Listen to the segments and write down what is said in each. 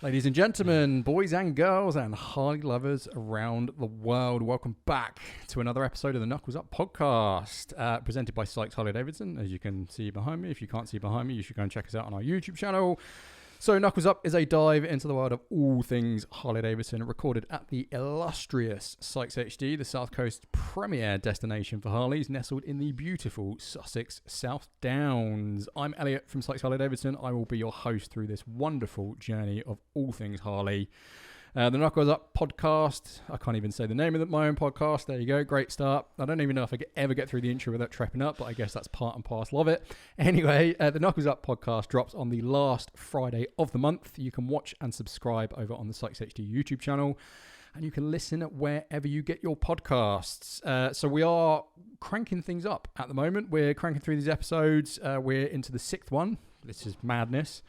Ladies and gentlemen, boys and girls, and Harley lovers around the world, welcome back to another episode of the Knuckles Up podcast, presented by Sykes Harley-Davidson. As you can see behind me, if you can't see behind me, you should go and check us out on our YouTube channel. So Knuckles Up is a dive into the world of all things Harley-Davidson, recorded at the illustrious Sykes H-D, the South Coast premier destination for Harleys, nestled in the beautiful Sussex South Downs. I'm Elliot from Sykes Harley-Davidson. I will be your host through this wonderful journey of all things Harley. The Knuckles Up podcast. I can't even say the name of my own podcast. There you go. Great start. I don't even know if I ever get through the intro without tripping up, but I guess that's part and parcel of it. Anyway, the Knuckles Up podcast drops on the last Friday of the month. You can watch and subscribe over on the Sykes H-D YouTube channel, and you can listen wherever you get your podcasts. So we are cranking things up at the moment. We're cranking through these episodes. We're into the 6th one. This is madness.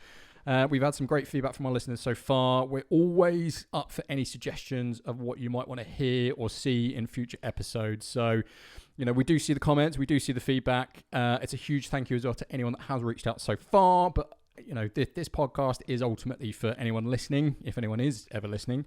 We've had some great feedback from our listeners so far. We're always up for any suggestions of what you might want to hear or see in future episodes. So, you know, we do see the comments, we do see the feedback. It's a huge thank you as well to anyone that has reached out so far. But, you know, this podcast is ultimately for anyone listening, if anyone is ever listening.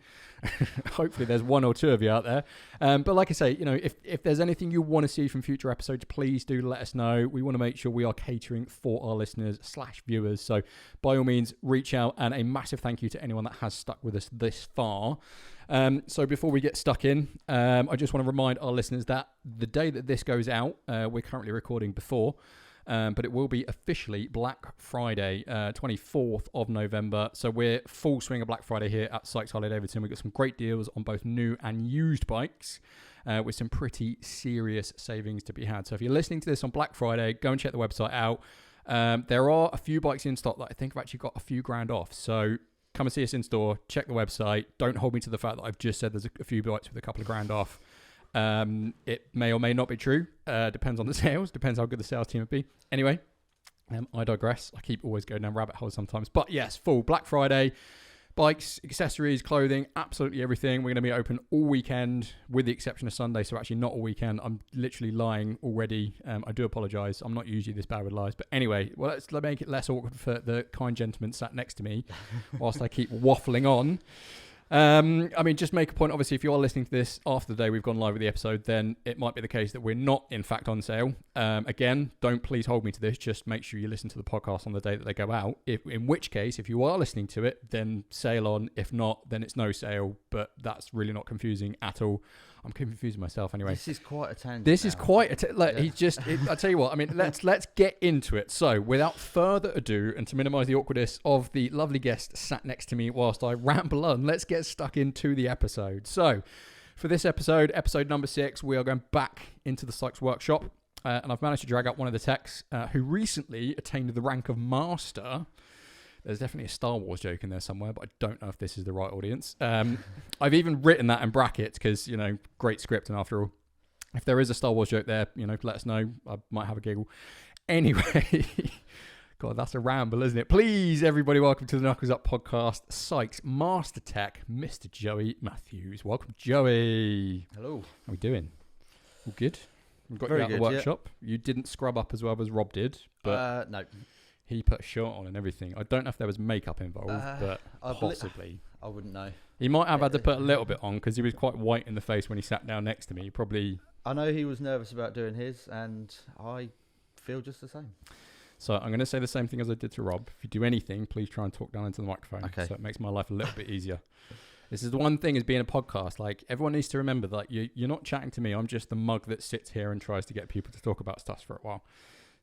Hopefully there's one or two of you out there. But like I say, you know, if there's anything you want to see from future episodes, please do let us know. We want to make sure we are catering for our listeners / viewers. So by all means, reach out, and a massive thank you to anyone that has stuck with us this far. So before we get stuck in, I just want to remind our listeners that the day that this goes out, we're currently recording before, but it will be officially Black Friday, 24th of November. So we're full swing of Black Friday here at Sykes Harley-Davidson. We've got some great deals on both new and used bikes, with some pretty serious savings to be had. So if you're listening to this on Black Friday, go and check the website out. There are a few bikes in stock that I think have actually got a few grand off. So come and see us in store, check the website. Don't hold me to the fact that I've just said there's a few bikes with a couple of grand off. It may or may not be true. Depends on the sales. Depends how good the sales team would be. Anyway, I digress. I keep always going down rabbit holes sometimes. But yes, full Black Friday. Bikes, accessories, clothing, absolutely everything. We're going to be open all weekend with the exception of Sunday. So actually not all weekend. I'm literally lying already. I do apologise. I'm not usually this bad with lies. But anyway, well, let's make it less awkward for the kind gentleman sat next to me whilst I keep waffling on. I mean, just make a point, obviously, if you are listening to this after the day we've gone live with the episode, then it might be the case that we're not, in fact, on sale. Again, don't please hold me to this. Just make sure you listen to the podcast on the day that they go out. In which case, if you are listening to it, then sale on. If not, then it's no sale. But that's really not confusing at all. I'm confusing myself anyway. This is quite a tangent. This is quite a I tell you what, I mean, let's get into it. So without further ado, and to minimise the awkwardness of the lovely guest sat next to me whilst I ramble on, let's get stuck into the episode. So for this episode number 6, we are going back into the Sykes workshop, and I've managed to drag up one of the techs who recently attained the rank of master. There's definitely a Star Wars joke in there somewhere, but I don't know if this is the right audience. I've even written that in brackets because, you know, great script. And after all, if there is a Star Wars joke there, you know, let us know. I might have a giggle. Anyway, God, that's a ramble, isn't it? Please, everybody, welcome to the Knuckles Up podcast. Sykes Master Tech, Mr. Joey Matthews. Welcome, Joey. Hello. How are we doing? All good? We've got Very you out of the good, workshop. Yeah. You didn't scrub up as well as Rob did, but no. He put a shirt on and everything. I don't know if there was makeup involved, but possibly. I wouldn't know. He might have had to put a little bit on because he was quite white in the face when he sat down next to me. Probably. I know he was nervous about doing his, and I feel just the same. So I'm going to say the same thing as I did to Rob. If you do anything, please try and talk down into the microphone. Okay. So it makes my life a little bit easier. This is the one thing as being a podcast. Like, everyone needs to remember that you're not chatting to me. I'm just the mug that sits here and tries to get people to talk about stuff for a while.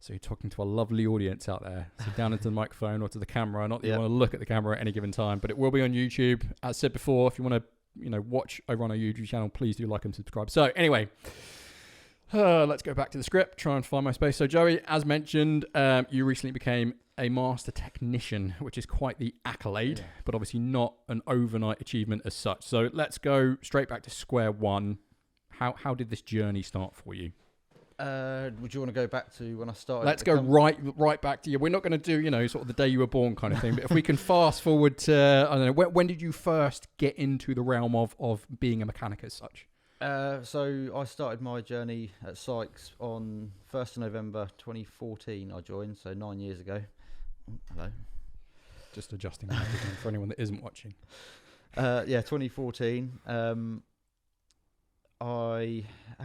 So you're talking to a lovely audience out there. So down into the microphone or to the camera. Not that you want to look at the camera at any given time, but it will be on YouTube. As said before, if you want to, you know, watch over on our YouTube channel, please do like and subscribe. So anyway, let's go back to the script. Try and find my space. So Joey, as mentioned, you recently became a master technician, which is quite the accolade, but obviously not an overnight achievement as such. So let's go straight back to square one. How did this journey start for you? Would you want to go back to when I started? Let's go right back to you. We're not going to do, you know, sort of the day you were born kind of thing. But if we can fast forward to, I don't know, when did you first get into the realm of being a mechanic as such? So I started my journey at Sykes on 1st of November 2014. I joined, so 9 years ago. Oh, hello. Just adjusting that again for anyone that isn't watching. 2014. How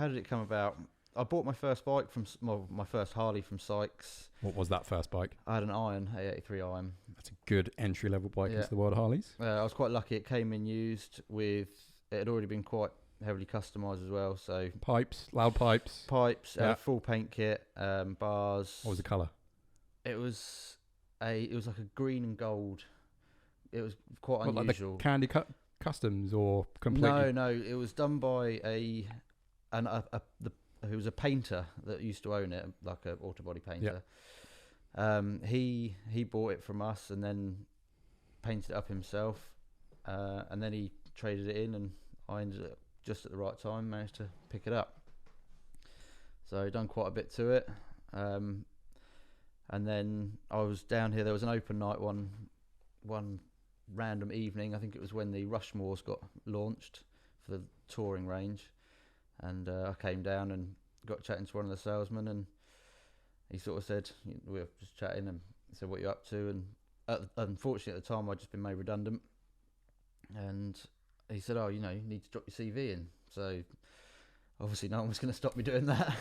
did it come about? I bought my first bike my first Harley from Sykes. What was that first bike? I had an Iron, A83 Iron. That's a good entry-level bike into the world of Harleys. I was quite lucky. It came in used with... It had already been quite heavily customised as well. So pipes, loud pipes. Full paint kit, bars. What was the colour? It was like a green and gold. It was quite unusual. Like the Candy Customs or completely? No. It was done by who was a painter that used to own it, like an auto body painter. He bought it from us and then painted it up himself, and then he traded it in, and I ended up just at the right time managed to pick it up. So done quite a bit to it, and then I was down here. There was an open night one random evening. I think it was when the Rushmores got launched for the touring range. And I came down and got chatting to one of the salesmen, and he sort of said, we were just chatting, and he said, what are you up to? And unfortunately at the time I'd just been made redundant, and he said, you need to drop your CV in. So obviously no one was going to stop me doing that.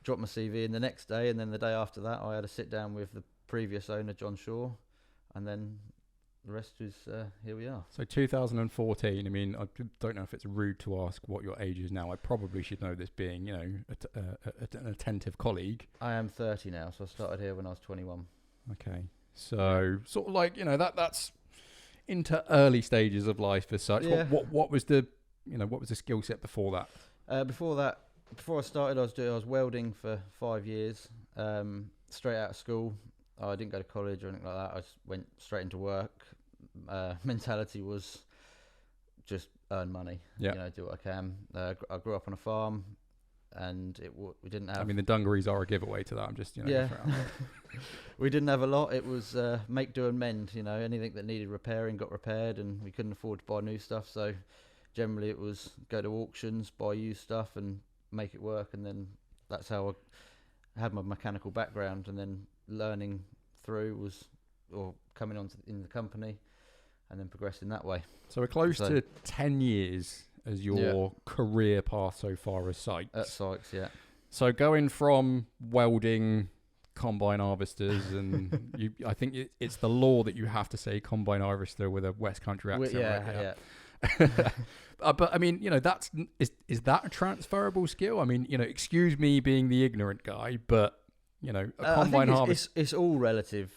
Dropped my CV in the next day, and then the day after that I had a sit down with the previous owner, John Shaw, and then the rest is here we are. So 2014. I mean, I don't know if it's rude to ask what your age is now. I probably should know this, being an attentive colleague. I am 30 now, so I started here when I was 21. Okay, so sort of like that's into early stages of life as such. Yeah. What was the skill set before that? Before I started, I was welding for 5 years. Straight out of school. I didn't go to college or anything like that. I just went straight into work. Mentality was just earn money. Yeah. Do what I can. I grew up on a farm, and we didn't have... I mean, the dungarees are a giveaway to that. I'm just, Yeah. We didn't have a lot. It was make, do and mend. Anything that needed repairing got repaired, and we couldn't afford to buy new stuff. So generally it was go to auctions, buy used stuff and make it work. And then that's how I had my mechanical background, and then learning through coming on in the company and then progressing that way. So we're close to 10 years as your career path so far as Sykes. At Sykes, yeah. So going from welding, combine harvesters, and I think it's the law that you have to say combine harvester with a West Country accent. Yeah. But I mean, is that a transferable skill? I mean, excuse me being the ignorant guy, but a combine harvester. It's all relative,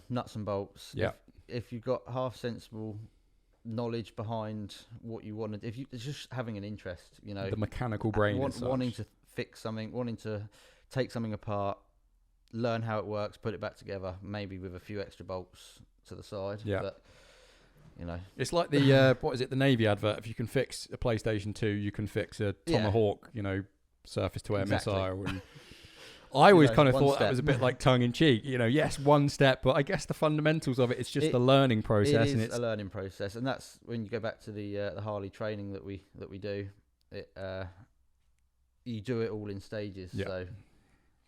nuts and bolts. Yeah. If you've got half sensible knowledge behind what you want, it's just having an interest, the mechanical brain, wanting to fix something, wanting to take something apart, learn how it works, put it back together, maybe with a few extra bolts to the side. Yeah. But, it's like the the Navy advert. If you can fix a PlayStation 2, you can fix a Tomahawk, surface to air missile. And I always kind of thought that was a bit like tongue in cheek. Yes, one step, but I guess the fundamentals of it's just the learning process. It's a learning process, and that's when you go back to the Harley training that we do. You do it all in stages. Yeah.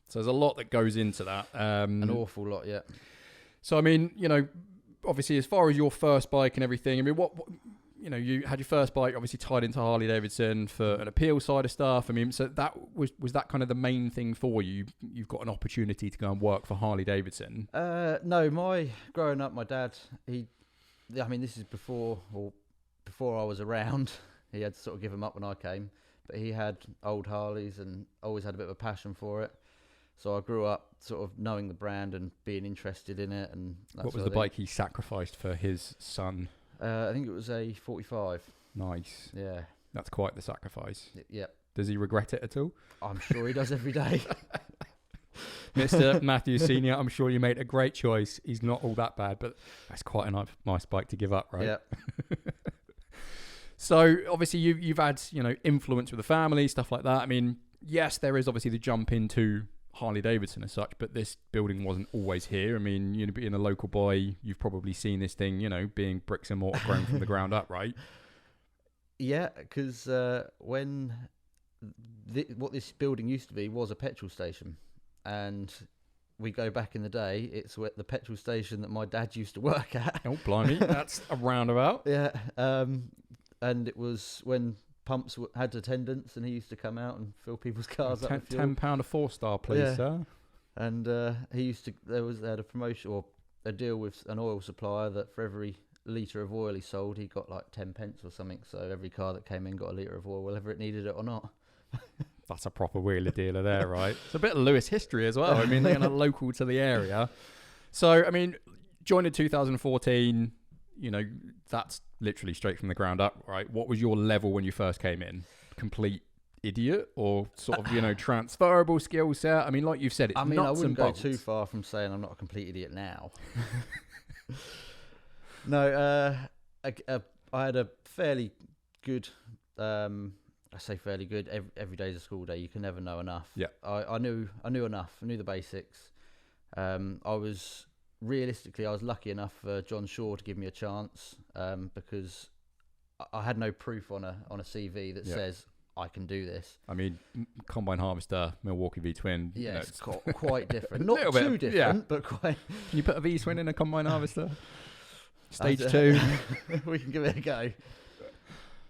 So there's a lot that goes into that. An awful lot, yeah. So I mean, obviously, as far as your first bike and everything, I mean, what you had your first bike obviously tied into Harley-Davidson for an appeal side of stuff. I mean, so that was that kind of the main thing for you? You've got an opportunity to go and work for Harley-Davidson. No, growing up, my dad, this is before I was around. He had to sort of give them up when I came, but he had old Harleys and always had a bit of a passion for it. So I grew up sort of knowing the brand and being interested in it. And what was the bike he sacrificed for his son? I think it was a 45. Nice. Yeah. That's quite the sacrifice. Yep. Does he regret it at all? I'm sure he does every day. Mr. Matthews Senior, I'm sure you made a great choice. He's not all that bad, but that's quite a nice bike to give up, right? Yeah. So obviously you've had influence with the family, stuff like that. I mean, yes, there is obviously the jump into Harley-Davidson as such, but this building wasn't always here. I mean, being a local boy, you've probably seen this thing, being bricks and mortar grown from the ground up, right? Yeah, because when what this building used to be was a petrol station, and we go back in the day, it's at the petrol station that my dad used to work at. Oh, blimey, that's a roundabout. Yeah, and it was when pumps had attendance, and he used to come out and fill people's cars up with fuel. £10 a 4-star, please, sir. And he used to. They had a promotion or a deal with an oil supplier that for every litre of oil he sold, he got like 10 pence or something. So every car that came in got a litre of oil, whether it needed it or not. That's a proper wheeler dealer there, right? It's a bit of Lewis history as well. I mean, they're kind of local to the area. So, I mean, joined in 2014, you know, that's literally straight from the ground up, right? What was your level when you first came in? Complete idiot or sort of, you know, transferable skill set? I mean, like you've said, it's I mean, nuts I wouldn't and go bolts. too far from saying I'm not a complete idiot now. No, I had a fairly good, I say fairly good, every day's a school day. You can never know enough. Yeah. I knew enough. I knew the basics. I was lucky enough for John Shaw to give me a chance because I had no proof on a CV that says I can do this. I mean, combine harvester, Milwaukee V-twin. Yeah, you know, it's quite different. Not too different, but quite. Can you put a V-twin in a combine harvester? Stage 2. We can give it a go.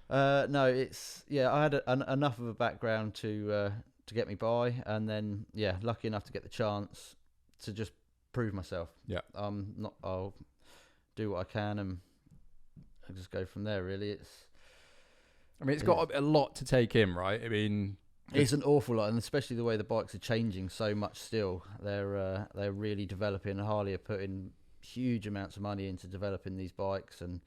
No, I had enough of a background to get me by, and then lucky enough to get the chance to just prove myself. Yeah, I'll do what I can, and I'll just go from there. Really, it's got a lot to take in, right? I mean, it's an awful lot, and especially the way the bikes are changing so much. Still, they're really developing. Harley are putting huge amounts of money into developing these bikes, and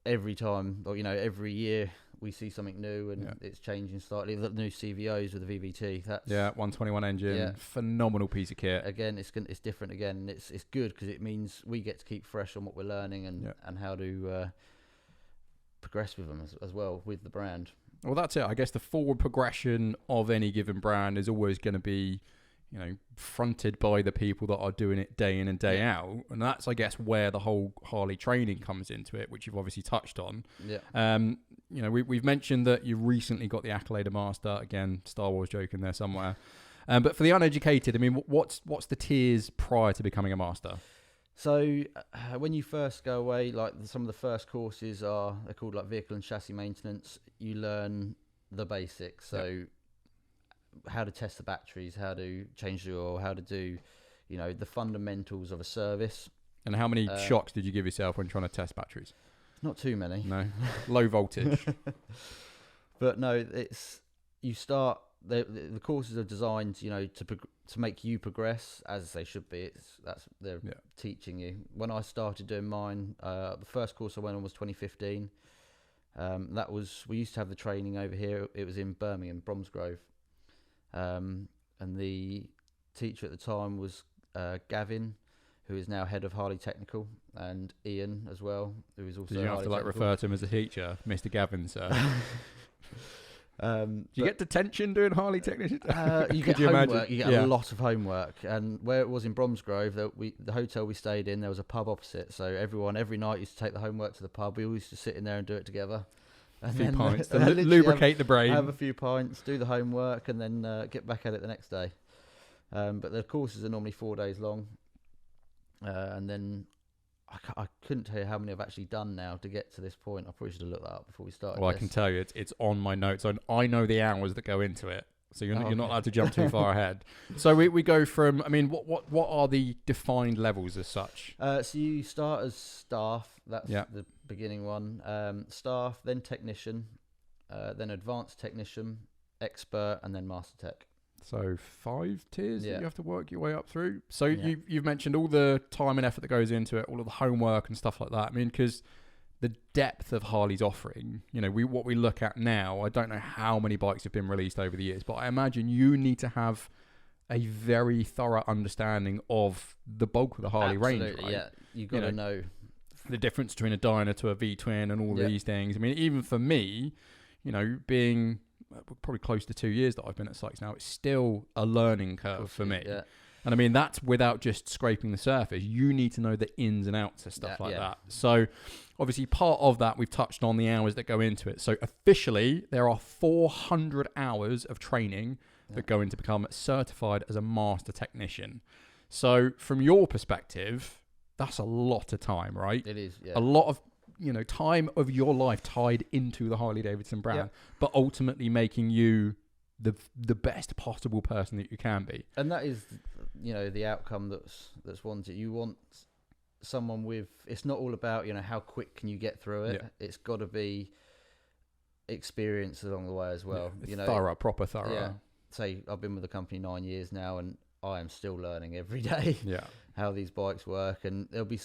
every time, or every year we see something new, and it's changing slightly. The new CVOs with the VVT, 121 engine, phenomenal piece of kit. Again, it's different again, and it's good because it means we get to keep fresh on what we're learning and how to progress with them as well with the brand. Well, that's it. I guess the forward progression of any given brand is always going to be, fronted by the people that are doing it day in and day out. And that's, I guess, where the whole Harley training comes into it, which you've obviously touched on. Yeah. We've mentioned that you recently got the accolade master. Again, Star Wars joke in there somewhere. But for the uneducated, I mean, what's the tiers prior to becoming a master? So when you first go away, like some of the first courses they're called like vehicle and chassis maintenance. You learn the basics. So how to test the batteries, how to change the oil, how to do, the fundamentals of a service. And how many shocks did you give yourself when trying to test batteries? Not too many. No, low voltage. But no, you start. The courses are designed, to make you progress as they should be. They're teaching you. When I started doing mine, the first course I went on was 2015. We used to have the training over here. It was in Birmingham, Bromsgrove. And the teacher at the time was Gavin, who is now head of Harley Technical, and Ian as well, who is also. Did you have to refer to him as a teacher, Mr. Gavin, sir? Do you get detention doing Harley Technician? You get homework. You get a lot of homework, and where it was in Bromsgrove, the hotel we stayed in, there was a pub opposite, so everyone every night used to take the homework to the pub. We all used to sit in there and do it together. A few pints to lubricate the brain. Have a few pints, do the homework, and then get back at it the next day. But the courses are normally 4 days long. And then I couldn't tell you how many I've actually done now to get to this point. I probably should have looked that up before we started. Well, I can tell you, it's on my notes. I know the hours that go into it. So you're not allowed to jump too far ahead. So we go from, I mean, what are the defined levels as such? So you start as staff. That's the beginning one. Staff, then technician, then advanced technician, expert, and then master tech. So 5 tiers that you have to work your way up through. So you've mentioned all the time and effort that goes into it, all of the homework and stuff like that. I mean, because the depth of Harley's offering, what we look at now, I don't know how many bikes have been released over the years, but I imagine you need to have a very thorough understanding of the bulk of the Harley range, right? Yeah. You've got to know the difference between a Dyna to a V-twin and all these things. I mean, even for me, being probably close to 2 years that I've been at Sykes now, it's still a learning curve for me. Yeah. And I mean, that's without just scraping the surface. You need to know the ins and outs of stuff like that. So obviously part of that, we've touched on the hours that go into it. So officially, there are 400 hours of training that go in to become certified as a master technician. So from your perspective, that's a lot of time, right? It is, yeah. A lot of, time of your life tied into the Harley-Davidson brand, but ultimately making you the best possible person that you can be. And that is, the outcome that's wanted. You want someone with, it's not all about, how quick can you get through it. It's got to be experience along the way as well. Proper thorough. Yeah. Say I've been with the company 9 years now, and I am still learning every day how these bikes work, and there'll be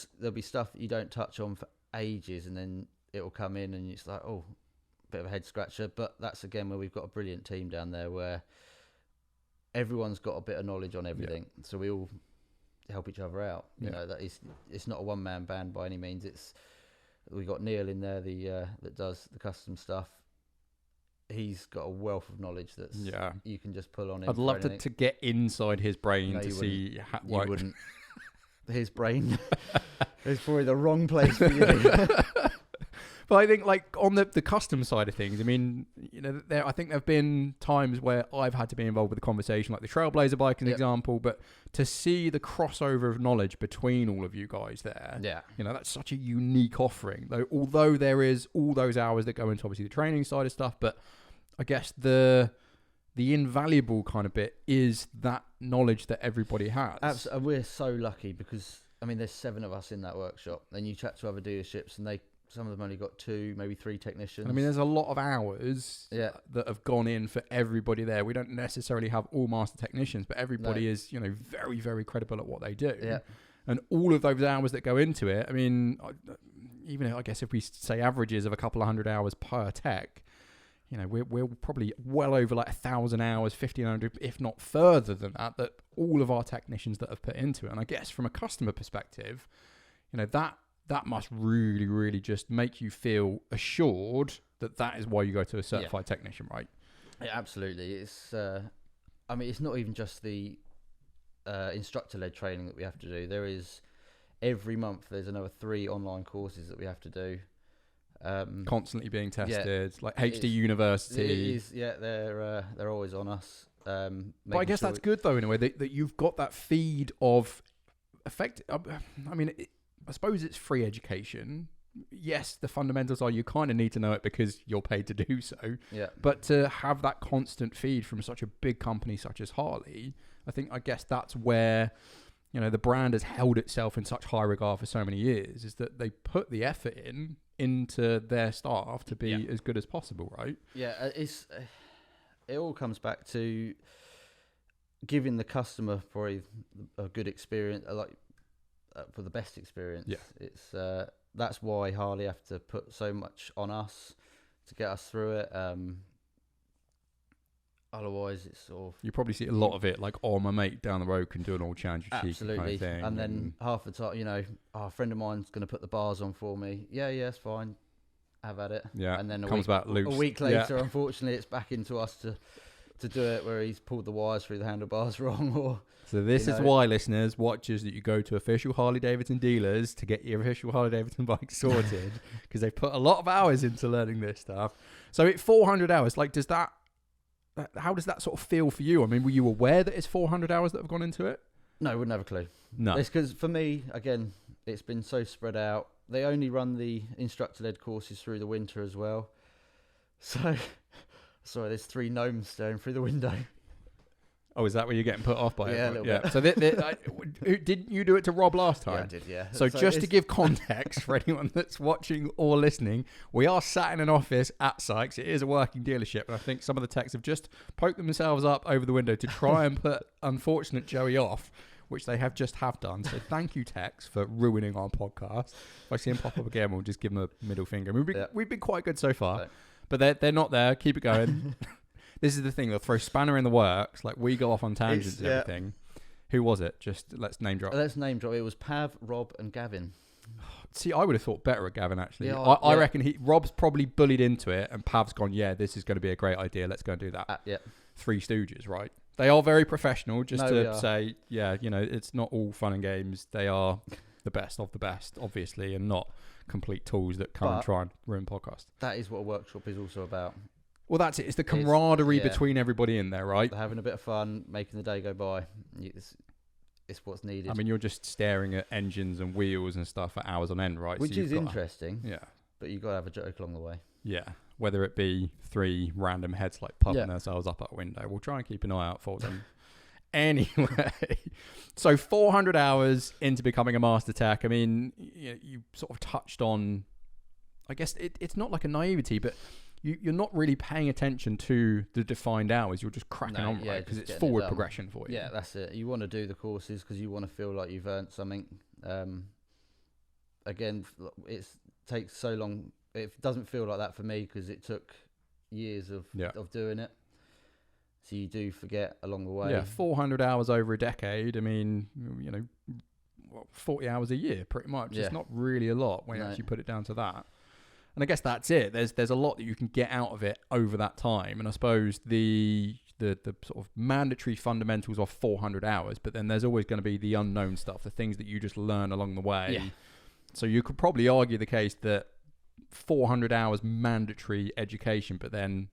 stuff that you don't touch on for ages, and then it'll come in and it's like, oh, bit of a head scratcher. But that's again where we've got a brilliant team down there where everyone's got a bit of knowledge on everything, so we all help each other out. It's not a one-man band by any means. We got Neil in there, that does the custom stuff. He's got a wealth of knowledge that's you can just pull on him. I'd love to get inside his brain to see how you wouldn't. His brain is probably the wrong place for you. But I think, like, on the custom side of things, I mean, I think there have been times where I've had to be involved with the conversation, like the Trailblazer bike, as an example. But to see the crossover of knowledge between all of you guys there, that's such a unique offering. Although there is all those hours that go into obviously the training side of stuff, but I guess the invaluable kind of bit is that knowledge that everybody has. Absolutely. We're so lucky because, I mean, there's 7 of us in that workshop. Then you chat to other dealerships and some of them only got 2, maybe 3 technicians. I mean, there's a lot of hours that have gone in for everybody there. We don't necessarily have all master technicians, but everybody is, very, very credible at what they do. Yeah. And all of those hours that go into it, I mean, even I guess if we say averages of a couple of 100 hours per tech, we're probably well over like 1,000 hours, 1,500, if not further than that all of our technicians that have put into it. And I guess from a customer perspective, that must really, really just make you feel assured that is why you go to a certified technician, right? Yeah, absolutely. It's, it's not even just the instructor-led training that we have to do. There is, every month, there's another 3 online courses that we have to do. Constantly being tested, like H-D University. It is, they're always on us. But I guess that's good, though, in a way, that you've got that feed of effect. I suppose it's free education. Yes, the fundamentals are you kind of need to know it because you're paid to do so. Yeah. But to have that constant feed from such a big company such as Harley, I guess that's where, the brand has held itself in such high regard for so many years, is that they put the effort into their staff to be as good as possible, right? Yeah, it all comes back to giving the customer probably a good experience, for the best experience. Yeah. It's that's why Harley have to put so much on us to get us through it. Otherwise, it's sort of... You probably see a lot of it, like, my mate down the road can do an oil change kind of thing. And then half the time, a friend of mine's going to put the bars on for me. Yeah, it's fine. Have at it. Yeah, and then loose. A week later, unfortunately, it's back into us to do it, where he's pulled the wires through the handlebars wrong. So this is why, listeners, watchers, that you go to official Harley-Davidson dealers to get your official Harley-Davidson bike sorted, because they've put a lot of hours into learning this stuff. So it's 400 hours. Like, how does that sort of feel for you? I mean, were you aware that it's 400 hours that have gone into it? No, I wouldn't have a clue. No. It's because, for me, again, it's been so spread out. They only run the instructor-led courses through the winter as well. So, sorry, there's 3 gnomes staring through the window. Oh, is that where you're getting put off by it? Yeah, a little bit. So didn't you do it to Rob last time? Yeah, I did, yeah. So just to give context for anyone that's watching or listening, we are sat in an office at Sykes. It is a working dealership, and I think some of the techs have just poked themselves up over the window to try and put unfortunate Joey off, which they have done. So thank you, techs, for ruining our podcast. If I see him pop up again, we'll just give them a middle finger. We've been quite good so far, but they're not there. Keep it going. This is the thing, they'll throw spanner in the works, like we go off on tangents and everything. Who was it? Just let's name drop. Let's name drop. It was Pav, Rob and Gavin. See, I would have thought better of Gavin, actually. Yeah, I reckon Rob's probably bullied into it, and Pav's gone, this is going to be a great idea, let's go and do that. Yeah. 3 Stooges, right? They are very professional, say, it's not all fun and games. They are the best of the best, obviously, and not complete tools that come and try and ruin podcasts. That is what a workshop is also about. Well, that's it. It's the camaraderie yeah. between everybody in there, right? They're having a bit of fun, making the day go by. It's what's needed. I mean, you're just staring at engines and wheels and stuff for hours on end, right? Which so is interesting. Yeah. But you've got to have a joke along the way. Yeah. Whether it be 3 random heads like popping Yeah. themselves up at a window. We'll try and keep an eye out for them. Anyway, so 400 hours into becoming a master tech. I mean, you sort of touched on, I guess it's not like a naivety, but you're not really paying attention to the defined hours. You're just cracking on, right? Because it's forward progression for you. Yeah, that's it. You want to do the courses because you want to feel like you've earned something. Again, it takes so long. It doesn't feel like that for me because it took years of doing it. So you do forget along the way. Yeah, 400 hours over a decade. I mean, 40 hours a year, pretty much. Yeah. It's not really a lot when you actually put it down to that. And I guess that's it. There's a lot that you can get out of it over that time. And I suppose the sort of mandatory fundamentals of 400 hours, but then there's always going to be the unknown stuff, the things that you just learn along the way. Yeah. So you could probably argue the case that 400 hours mandatory education, but then,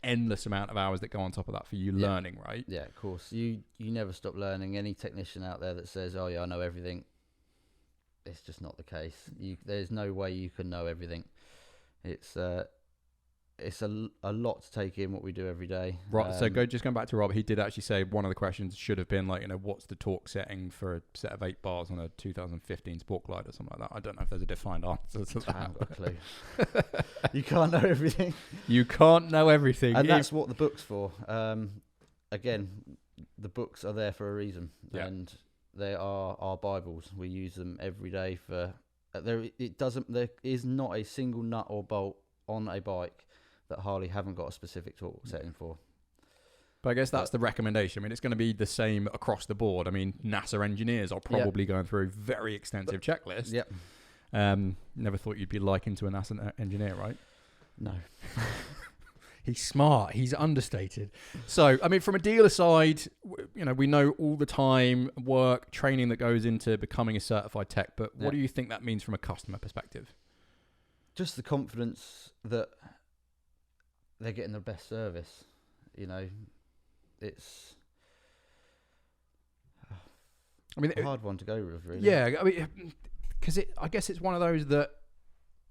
endless amount of hours that go on top of that for you learning, right? Yeah, of course. You never stop learning. Any technician out there that says, oh yeah, I know everything, it's just not the case. There's no way you can know everything. It's a lot to take in what we do every day. Right. So just going back to Rob, he did actually say one of the questions should have been like, what's the torque setting for a set of 8 bars on a 2015 Sport Glide or something like that. I don't know if there's a defined answer to that. I haven't got a clue. You can't know everything. You can't know everything. And that's what the book's for. Again, the books are there for a reason. Yeah. And they are our Bibles. We use them every day for... There is not a single nut or bolt on a bike that Harley haven't got a specific torque setting for. But I guess that's the recommendation. I mean, it's going to be the same across the board. I mean, NASA engineers are probably going through a very extensive checklist. Yep. Never thought you'd be likened to a NASA engineer, right? No. He's smart. He's understated. So, I mean, from a dealer side, we know all the time, work, training that goes into becoming a certified tech. But what do you think that means from a customer perspective? Just the confidence that they're getting the best service. It's a hard one to go with, really. Yeah, I mean, because I guess it's one of those that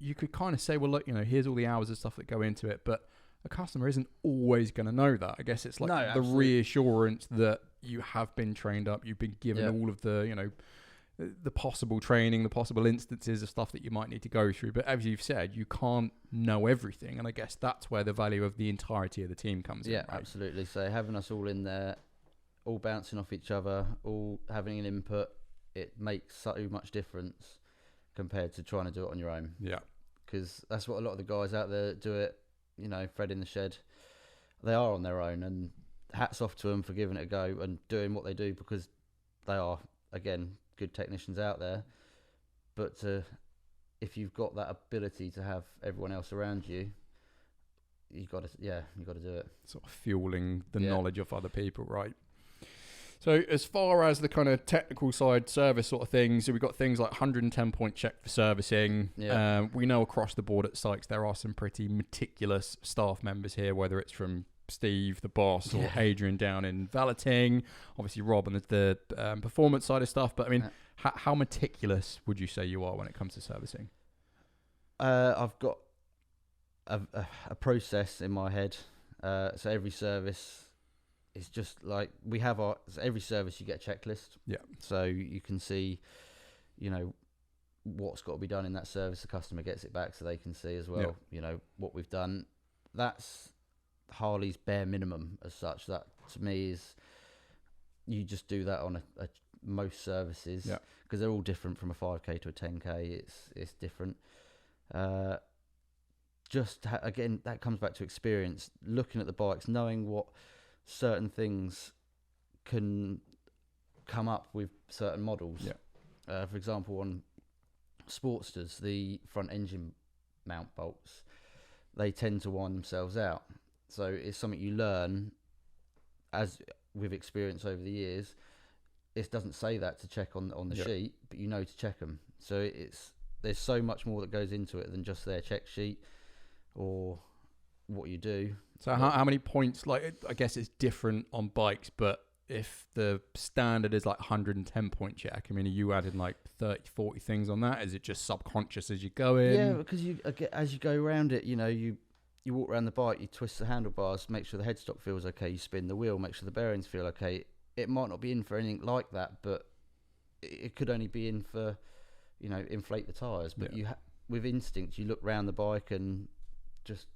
you could kind of say, well, look, here's all the hours and stuff that go into it, but a customer isn't always going to know that. I guess it's like the reassurance that you have been trained up, you've been given all of the, the possible training, the possible instances of stuff that you might need to go through. But as you've said, you can't know everything. And I guess that's where the value of the entirety of the team comes in. Yeah, right? absolutely. So having us all in there, all bouncing off each other, all having an input, it makes so much difference compared to trying to do it on your own. Yeah. Because that's what a lot of the guys out there that do it, Fred in the shed, they are on their own, and hats off to them for giving it a go and doing what they do, because they are, again, good technicians out there. But if you've got that ability to have everyone else around you, you've got to do it. Sort of fueling the knowledge of other people, right? So as far as the kind of technical side, service sort of things, so we've got things like 110-point check for servicing. Yeah. We know across the board at Sykes there are some pretty meticulous staff members here, whether it's from Steve, the boss, or Adrian down in valeting, obviously Rob on the performance side of stuff. But I mean, how meticulous would you say you are when it comes to servicing? I've got a process in my head. So every service... It's just like we have every service you get a checklist. Yeah. So you can see, what's got to be done in that service. The customer gets it back so they can see as well, what we've done. That's Harley's bare minimum as such. That to me is, you just do that on most services. Yeah. Because they're all different from a 5K to a 10K. It's different. Again, that comes back to experience, looking at the bikes, knowing what certain things can come up with certain models. Yeah. For example, on Sportsters, the front engine mount bolts, they tend to wind themselves out. So it's something you learn as with experience over the years. It doesn't say that to check on the sheet, but you know to check them. So there's so much more that goes into it than just their check sheet or what you do. So how many points, I guess it's different on bikes, but if the standard is 110 point check, I mean, are you adding 30, 40 things on that? Is it just subconscious as you go in? Yeah, because as you go around it, you walk around the bike, you twist the handlebars, make sure the headstock feels okay, you spin the wheel, make sure the bearings feel okay. It might not be in for anything like that, but it could only be in for, inflate the tyres. But with instinct, you look round the bike and just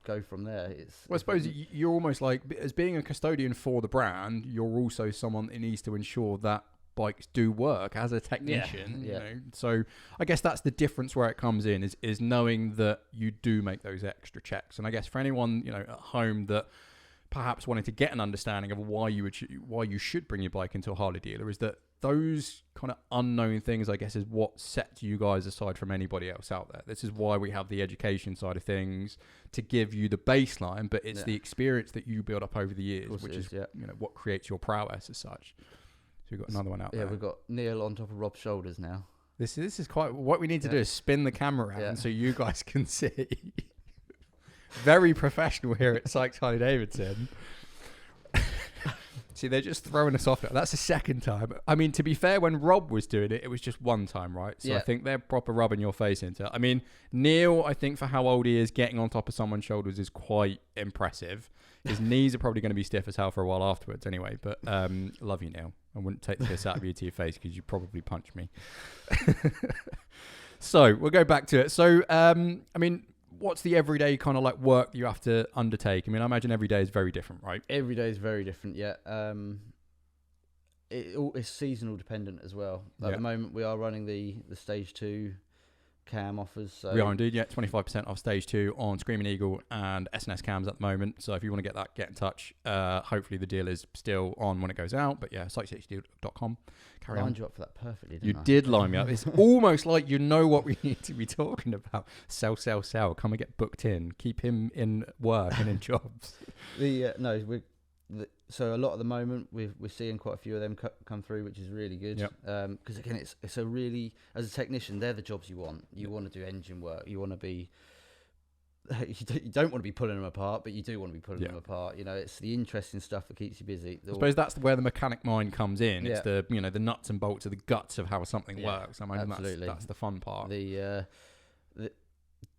go from there. Well, I suppose you're almost as being a custodian for the brand, you're also someone that needs to ensure that bikes do work as a technician. So I guess that's the difference where it comes in is knowing that you do make those extra checks. And I guess for anyone at home that perhaps wanted to get an understanding of why you should bring your bike into a Harley dealer, is that those kind of unknown things, I guess, is what sets you guys aside from anybody else out there. This is why we have the education side of things to give you the baseline, but it's the experience that you build up over the years, which is what creates your prowess as such. So we've got another one out there. Yeah, we've got Neil on top of Rob's shoulders now. This is quite... What we need to do is spin the camera around so you guys can see. Very professional here at Sykes Harley-Davidson. See, they're just throwing us off now. That's the second time. I mean, to be fair, when Rob was doing it, it was just one time, right? So I think they're proper rubbing your face into it. I mean, Neil, I think for how old he is, getting on top of someone's shoulders is quite impressive. His knees are probably going to be stiff as hell for a while afterwards anyway. But love you, Neil. I wouldn't take the piss out of you to your face because you probably punch me. So we'll go back to it. So, I mean... What's the everyday kind of work that you have to undertake? I mean, I imagine every day is very different, right? Every day is very different, yeah. It's seasonal dependent as well. At the moment, we are running the stage 2 cam offers. So we are indeed, 25% off stage 2 on Screaming Eagle and SNS cams at the moment. So if you want to get that, get in touch. Hopefully the deal is still on when it goes out. But yeah, sykeshd.com. Carry on. Lined you up for that perfectly, didn't I? You did line me up. It's almost like you know what we need to be talking about. Sell. Come and get booked in. Keep him in work and in jobs. So a lot at the moment, we're seeing quite a few of them come through, which is really good. Because again, it's a really, as a technician, they're the jobs you want. You want to do engine work. You want to be... You don't want to be pulling them apart, but you do want to be pulling them apart. It's the interesting stuff that keeps you busy. I suppose that's where the mechanic mind comes in. It's the the nuts and bolts of the guts of how something works. I imagine that's the fun part.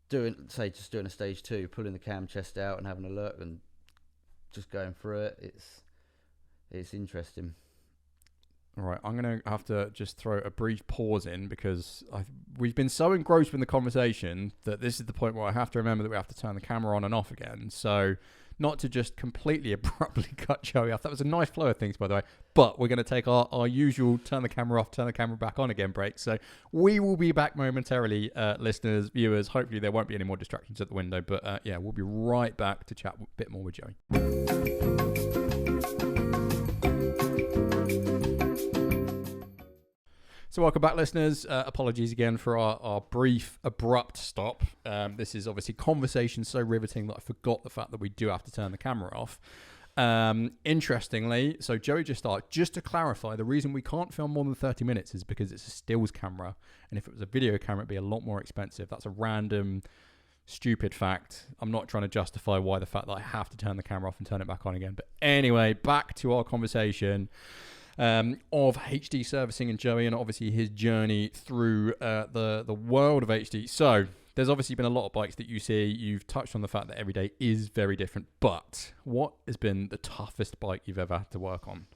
Doing a stage 2, pulling the cam chest out and having a look and just going through it. It's interesting. All right, I'm going to have to just throw a brief pause in because we've been so engrossed in the conversation that this is the point where I have to remember that we have to turn the camera on and off again. So not to just completely abruptly cut Joey off. That was a nice flow of things, by the way. But we're going to take our usual turn the camera off, turn the camera back on again break. So we will be back momentarily, listeners, viewers. Hopefully there won't be any more distractions at the window. But we'll be right back to chat a bit more with Joey. So welcome back, listeners. Apologies again for our brief, abrupt stop. This is obviously conversation so riveting that I forgot the fact that we do have to turn the camera off. Interestingly, so Joey just started. Just to clarify, the reason we can't film more than 30 minutes is because it's a stills camera. And if it was a video camera, it'd be a lot more expensive. That's a random, stupid fact. I'm not trying to justify why the fact that I have to turn the camera off and turn it back on again. But anyway, back to our conversation. Of HD servicing and Joey, and obviously his journey through the world of HD. So there's obviously been a lot of bikes that you see. You've touched on the fact that every day is very different. But what has been the toughest bike you've ever had to work on?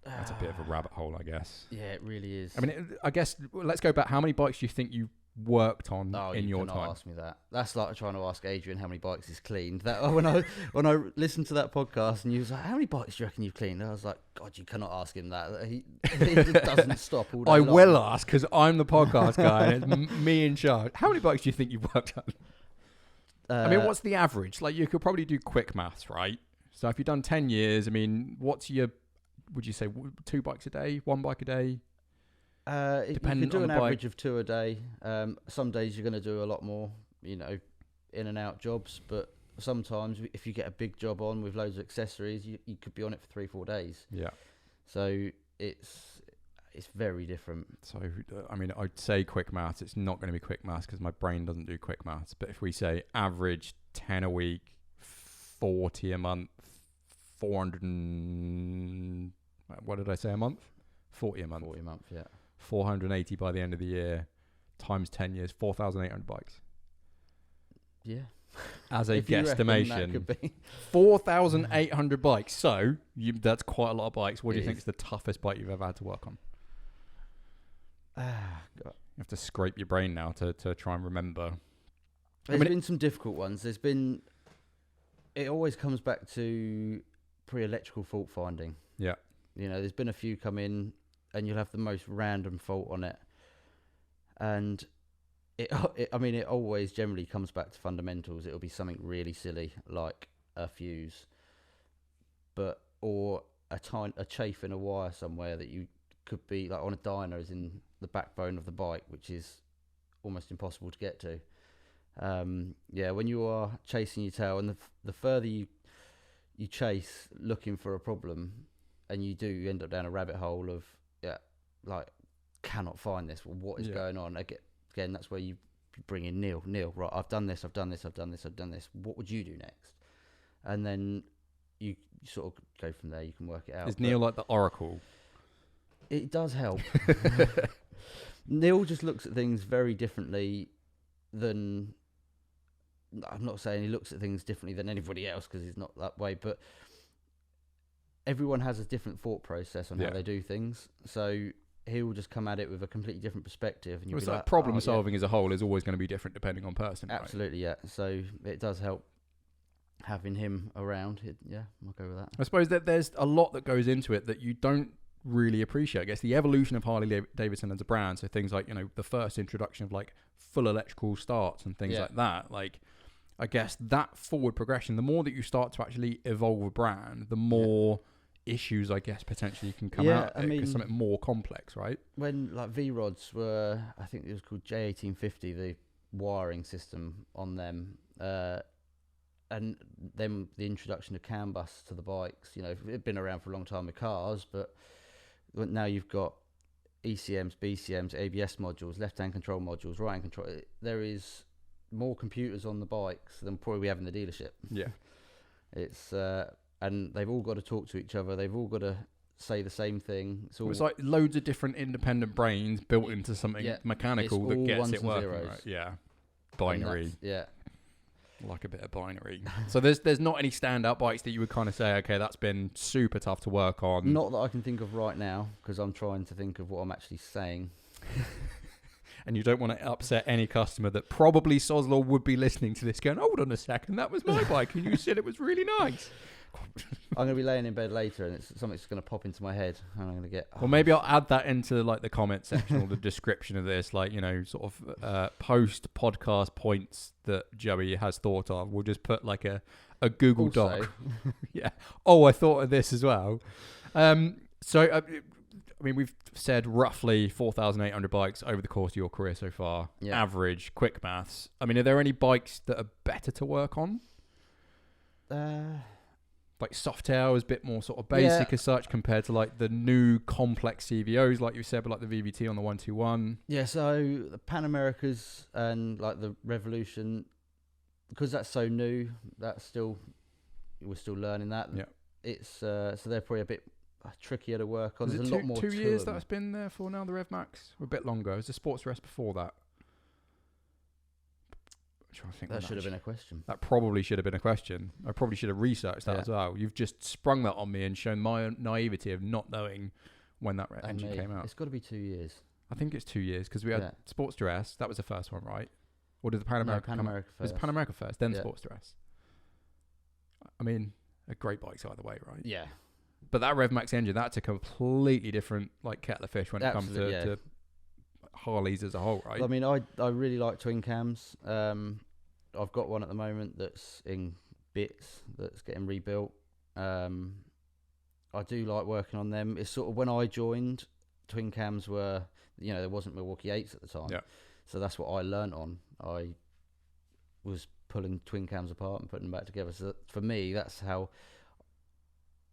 That's a bit of a rabbit hole, I guess. Yeah, it really is. I mean, I guess let's go back. How many bikes do you think you worked on in your time? Ask me that. That's like trying to ask Adrian how many bikes he's cleaned. That when I listened to that podcast and he was like, "How many bikes do you reckon you've cleaned?" And I was like, "God, you cannot ask him that. He just doesn't stop all day long." Will ask because I'm the podcast guy and it's me in charge. How many bikes do you think you've worked on? I mean, what's the average? Like, you could probably do quick maths, right? So if you've done 10 years, I mean, would you say 2 bikes a day, 1 bike a day? You can do an average of 2 a day. Some days you're going to do a lot more, in and out jobs. But sometimes if you get a big job on with loads of accessories, you could be on it for 3-4 days. Yeah. So it's very different. So, I mean, I'd say quick maths. It's not going to be quick maths because my brain doesn't do quick maths. But if we say average 10 a week, 40 a month, 400 and... What did I say a month? 40 a month. 40 a month, yeah. 480 by the end of the year, times 10 years, 4,800 bikes. Yeah. As a If you reckon that guesstimation, could be. 4,800 bikes. So that's quite a lot of bikes. What do you It think is. is the toughest bike you've ever had to work on? God. You have to scrape your brain now to try and remember. There's mean, been some difficult ones. It always comes back to pre-electrical fault finding. Yeah. You know, there's been a few come in and you'll have the most random fault on it. And it always generally comes back to fundamentals. It'll be something really silly like a fuse, or a chafe in a wire somewhere that you could be like on a dyno is in the backbone of the bike, which is almost impossible to get to. When you are chasing your tail, and the further you chase looking for a problem, and you end up down a rabbit hole of cannot find this. Well, what is going on? Again, that's where you bring in Neil. Right, I've done this. What would you do next? And then you sort of go from there. You can work it out. Is Neil like the oracle? It does help. Neil just looks at things very differently than... I'm not saying he looks at things differently than anybody else, because he's not that way, but everyone has a different thought process on how they do things. So he will just come at it with a completely different perspective. And It's like problem solving as a whole is always going to be different depending on person. Absolutely, right? yeah. So it does help having him around. I'll go with that. I suppose that there's a lot that goes into it that you don't really appreciate. I guess the evolution of Harley-Davidson as a brand, so things like, the first introduction of like full electrical starts and things like that, like I guess that forward progression, the more that you start to actually evolve a brand, the more issues I guess potentially can come out of it, because something more complex, right? When like V-rods were, I think it was called J1850, the wiring system on them, and then the introduction of CAN bus to the bikes, it'd been around for a long time with cars, but now you've got ECMs, BCMs, ABS modules, left-hand control modules, right-hand control. There is more computers on the bikes than probably we have in the dealership. Yeah. It's and they've all got to talk to each other. They've all got to say the same thing. It's like loads of different independent brains built into something mechanical that gets it working. Right? Yeah. Binary. Yeah. Like a bit of binary. So there's not any standout bikes that you would kind of say, okay, that's been super tough to work on. Not that I can think of right now, because I'm trying to think of what I'm actually saying. And you don't want to upset any customer that probably Soslaw would be listening to this going, hold on a second, that was my bike and you said it was really nice. I'm going to be laying in bed later and something's going to pop into my head and I'm going to get... Well, maybe I'll add that into like the comment section or the description of this, like, sort of post-podcast points that Joey has thought of. We'll just put like a Google Doc. Yeah. Oh, I thought of this as well. We've said roughly 4,800 bikes over the course of your career so far. Yeah. Average, quick maths. I mean, are there any bikes that are better to work on? Like Softail is a bit more sort of basic as such compared to like the new complex CVOs, like you said, but like the VVT on the 121. Yeah, so the Pan Americas and like the Revolution, because that's so new, we're still learning that. Yeah. It's so they're probably a bit trickier to work on. Is There's it a lot more 2 years that's been there for now, the Rev Max? Or a bit longer. Is the Sports Rest before that? I think that should have been a question. That probably should have been a question. I probably should have researched that as well. You've just sprung that on me and shown my naivety of not knowing when that engine came out. It's got to be 2 years. I think it's 2 years because we had Sports Dress. That was the first one, right? Or did the Pan America Pan America first? Was Pan America first, then Sports Dress? I mean, a great bikes either way, right? Yeah. But that Rev Max engine, that's a completely different like kettle of fish when it comes to Harleys as a whole, right? I mean, I really like twin cams. I've got one at the moment that's in bits, that's getting rebuilt. I do like working on them. It's sort of when I joined, twin cams were, there wasn't Milwaukee 8s at the time. Yeah. So that's what I learnt on. I was pulling twin cams apart and putting them back together. So for me, that's how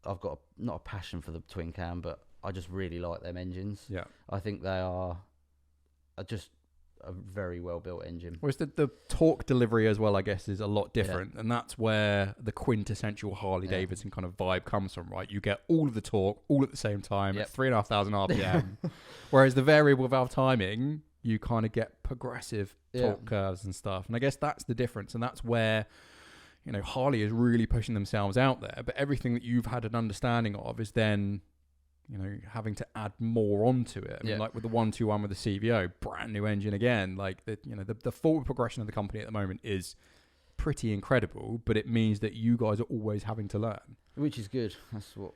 I've got not a passion for the twin cam, but I just really like them engines. Yeah. I think they are just a very well built engine. Whereas the torque delivery as well, I guess, is a lot different. And that's where the quintessential Harley-Davidson kind of vibe comes from, right? You get all of the torque all at the same time at 3,500 RPM. Whereas the variable valve timing, you kind of get progressive torque curves and stuff. And I guess that's the difference. And that's where, you know, Harley is really pushing themselves out there. But everything that you've had an understanding of is then, you know, having to add more onto it. I mean, like with the 121 with the CVO, brand new engine again. Like the forward progression of the company at the moment is pretty incredible. But it means that you guys are always having to learn, which is good. That's what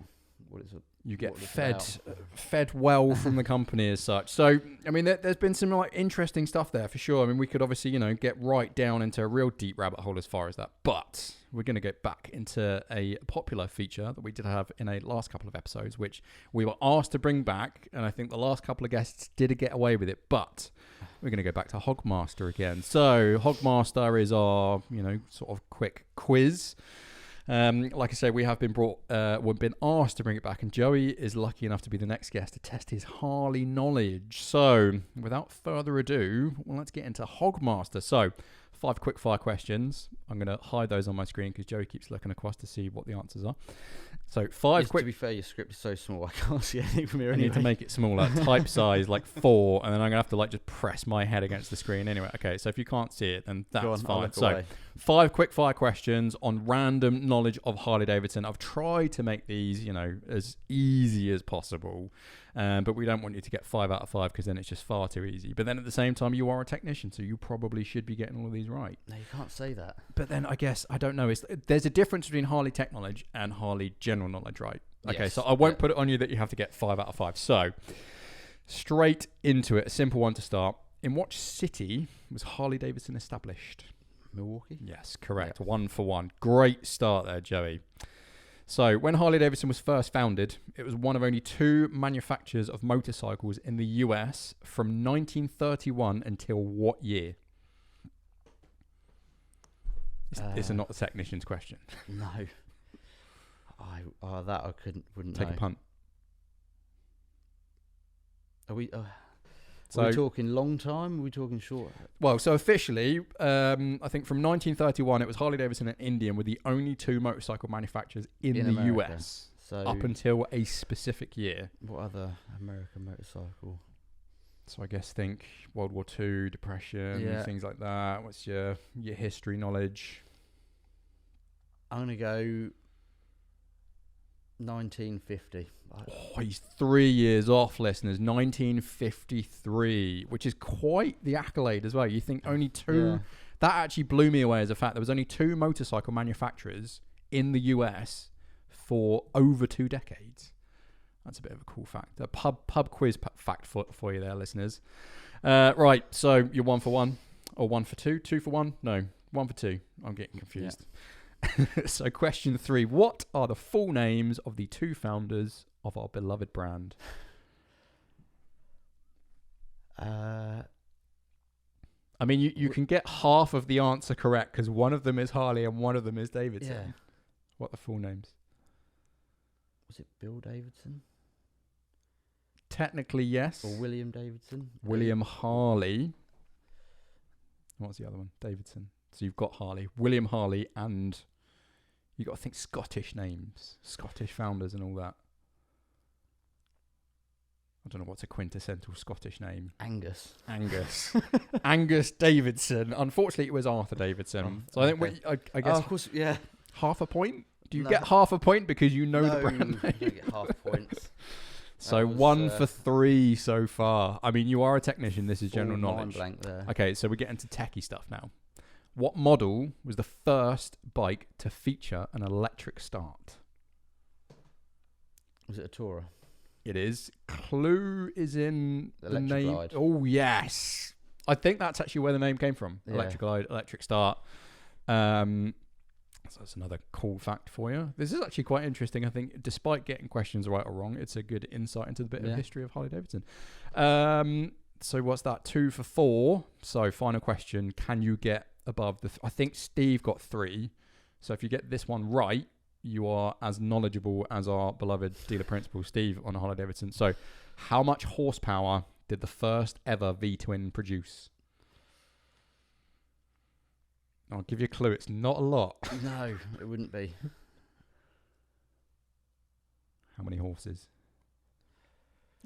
it's. You get fed well from the company as such. So, I mean, there's been some like interesting stuff there for sure. I mean, we could obviously, you know, get right down into a real deep rabbit hole as far as that. But we're going to get back into a popular feature that we did have in a last couple of episodes, which we were asked to bring back. And I think the last couple of guests did get away with it. But we're going to go back to Hogmaster again. So Hogmaster is our, you know, sort of quick quiz. Like I say, we have been we've been asked to bring it back, and Joey is lucky enough to be the next guest to test his Harley knowledge. So, without further ado, let's get into Hogmaster. So, 5 quick fire questions. I'm going to hide those on my screen because Joey keeps looking across to see what the answers are. So, 5 quick... To be fair, your script is so small, I can't see anything from here I anyway. need to make it smaller. Type size, like 4, and then I'm going to have to, like, just press my head against the screen. Anyway, okay, so if you can't see it, then that's fine. So, 5 quick fire questions on random knowledge of Harley-Davidson. I've tried to make these, you know, as easy as possible. But we don't want you to get 5 out of 5 because then it's just far too easy. But then at the same time, you are a technician, so you probably should be getting all of these right. No, you can't say that. But then I guess, I don't know, there's a difference between Harley tech knowledge and Harley general knowledge, right? Okay, Yes. so I won't put it on you that you have to get 5 out of 5. So, straight into it, a simple one to start. In what city was Harley-Davidson established? Milwaukee? Yes, correct. 1 for 1. Great start there, Joey. So, when Harley-Davidson was first founded, it was one of only 2 manufacturers of motorcycles in the US from 1931 until what year? This is not the technician's question. No. That I wouldn't Take know. a punt. Are we So, talking long time? Are we talking short? well, so officially, I think from 1931, it was Harley-Davidson and Indian were the only 2 motorcycle manufacturers in the America. US So up until a specific year. what other American motorcycle? So I guess think World War II, Depression, things like that. What's your history knowledge? I'm gonna go 1950. Oh, he's 3 years off, listeners. 1953, which is quite the accolade as well. You think only 2... Yeah. That actually blew me away as a fact. There was only 2 motorcycle manufacturers in the US for over 2 decades. That's a bit of a cool fact. A pub quiz fact for you there, listeners. Right, so you're 1 for 1 or 1 for 2? 2 for 1? No, 1 for 2. I'm getting confused. Yeah. So question 3. What are the full names of the 2 founders of our beloved brand? I mean, you can get half of the answer correct because one of them is Harley and one of them is Davidson. Yeah. What are the full names? Was it Bill Davidson? Technically, yes. Or William Davidson? William Harley. What's the other one? Davidson. So you've got Harley, William Harley, and you've got to think Scottish names, Scottish founders and all that. I don't know what's a quintessential Scottish name. Angus. Angus Davidson. Unfortunately, it was Arthur Davidson. So I think I guess of course, yeah. Half a point? Do you get half a point because you know the brand name? No, you don't get half points. So 1 for 3 so far. I mean, you are a technician. This is general knowledge. Blank there. Okay, so we're getting to techie stuff now. What model was the first bike to feature an electric start? Was it a Tourer? It is. Clue is in the name. Glide. Oh, yes. I think that's actually where the name came from. Yeah. Electric Glide, electric start. So that's another cool fact for you. This is actually quite interesting. I think despite getting questions right or wrong, it's a good insight into the bit of history of Harley-Davidson. So what's that? 2 for 4. So final question. Can you get above the... I think Steve got 3. So if you get this one right, you are as knowledgeable as our beloved dealer principal, Steve, on Harley-Davidson. So how much horsepower did the first ever V-twin produce? I'll give you a clue. It's not a lot. No, it wouldn't be. How many horses?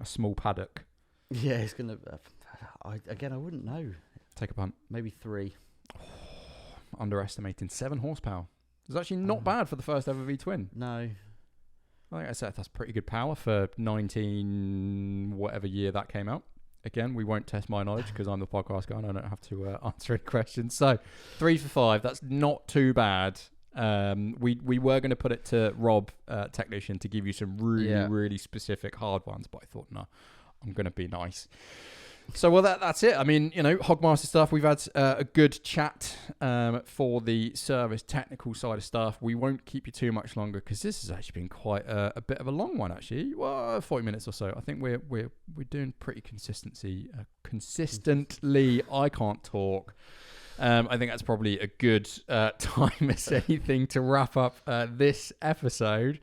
A small paddock. Yeah, it's gonna. I wouldn't know. Take a punt. Maybe 3. Underestimating 7 horsepower. It's actually not bad for the first ever V-twin. No. I think that's pretty good power for 19 whatever year that came out. Again, we won't test my knowledge because I'm the podcast guy and I don't have to answer any questions. So 3 for 5. That's not too bad. We were going to put it to Rob, technician, to give you some really specific hard ones, but I thought, no, I'm going to be nice. So, well, that's it. I mean, Hogmaster stuff. We've had a good chat for the service technical side of stuff. We won't keep you too much longer because this has actually been quite a bit of a long one, actually. Well, 40 minutes or so. I think we're doing pretty consistently. I can't talk. I think that's probably a good time as anything to wrap up this episode.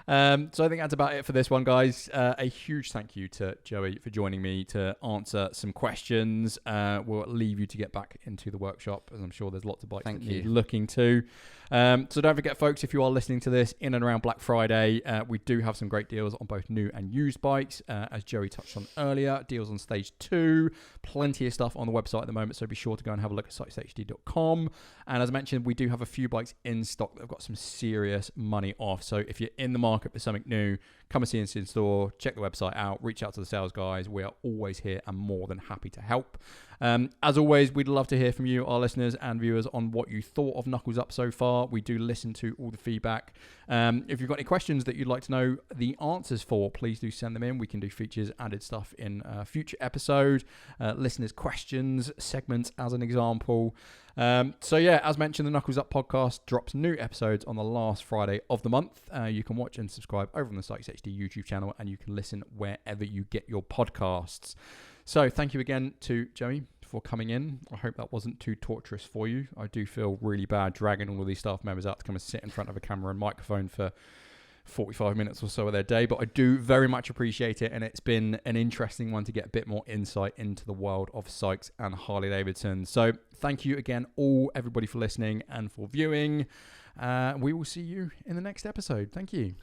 So I think that's about it for this one, guys. A huge thank you to Joey for joining me to answer some questions. We'll leave you to get back into the workshop, as I'm sure there's lots of bikes that need looking to. So don't forget, folks, if you are listening to this in and around Black Friday, we do have some great deals on both new and used bikes. As Joey touched on earlier, deals on stage 2. Plenty of stuff on the website at the moment, so be sure to go and have a look at sykeshd.com. And as I mentioned, we do have a few bikes in stock that have got some serious money off. So if you're in the market for something new, come and see us in store, check the website out, reach out to the sales guys. We are always here and more than happy to help. As always, we'd love to hear from you, our listeners and viewers, on what you thought of Knuckles Up so far. We do listen to all the feedback. If you've got any questions that you'd like to know the answers for, please do send them in. We can do features, added stuff in a future episode, listeners' questions, segments as an example. So yeah, as mentioned, the Knuckles Up podcast drops new episodes on the last Friday of the month. You can watch and subscribe over on the Sykes H-D YouTube channel, and you can listen wherever you get your podcasts. So thank you again to Joey for coming in. I hope that wasn't too torturous for you. I do feel really bad dragging all of these staff members out to come and sit in front of a camera and microphone for 45 minutes or so of their day, but I do very much appreciate it, and it's been an interesting one to get a bit more insight into the world of Sykes and Harley-Davidson. So thank you again, everybody, for listening and for viewing. We will see you in the next episode. Thank you.